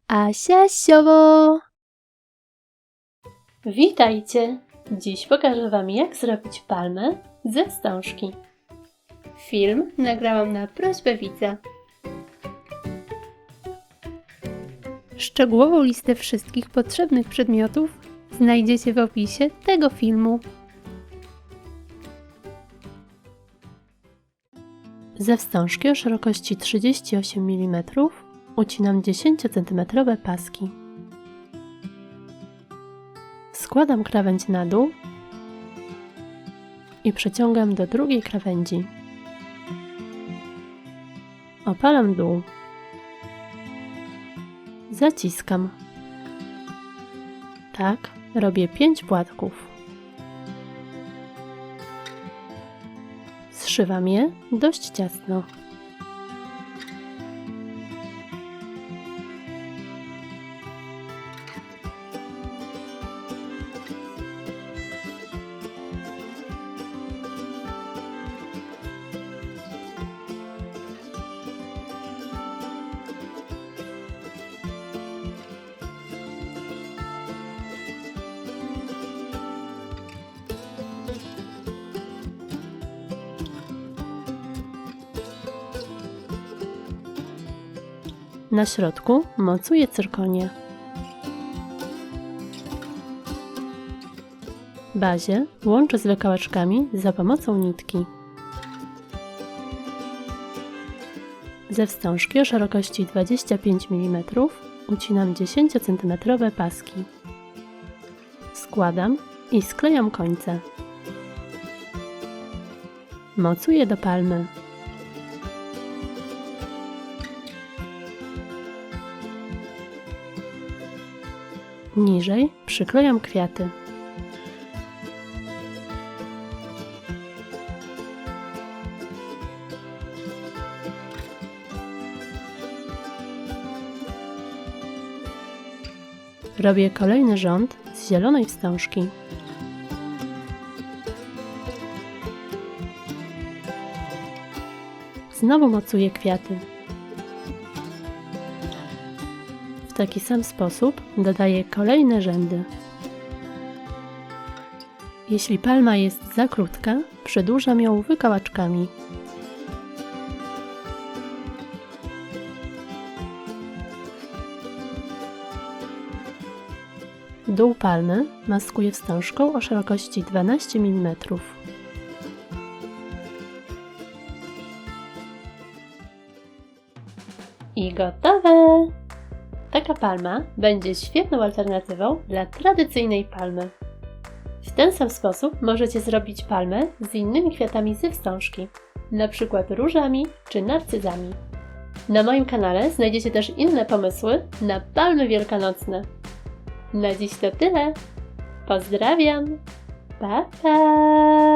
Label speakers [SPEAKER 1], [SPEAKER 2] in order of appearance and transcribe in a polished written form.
[SPEAKER 1] Asia Siowo! Witajcie! Dziś pokażę Wam, jak zrobić palmę ze wstążki. Film nagrałam na prośbę widza. Szczegółową listę wszystkich potrzebnych przedmiotów znajdziecie w opisie tego filmu. Ze wstążki o szerokości 38 mm ucinam 10 cm paski. Składam krawędź na dół i przeciągam do drugiej krawędzi. Opalam dół. Zaciskam. Tak robię 5 płatków. Zszywam je dość ciasno. Na środku mocuję cyrkonię. Bazię łączę z wykałaczkami za pomocą nitki. Ze wstążki o szerokości 25 mm ucinam 10 cm paski. Składam i sklejam końce. Mocuję do palmy. Niżej przyklejam kwiaty. Robię kolejny rząd z zielonej wstążki. Znowu mocuję kwiaty. W taki sam sposób dodaję kolejne rzędy. Jeśli palma jest za krótka, przedłużam ją wykałaczkami. Dół palmy maskuję wstążką o szerokości 12 mm. I gotowe! Taka palma będzie świetną alternatywą dla tradycyjnej palmy. W ten sam sposób możecie zrobić palmę z innymi kwiatami ze wstążki, np. różami czy narcyzami. Na moim kanale znajdziecie też inne pomysły na palmy wielkanocne. Na dziś to tyle. Pozdrawiam! Pa, pa!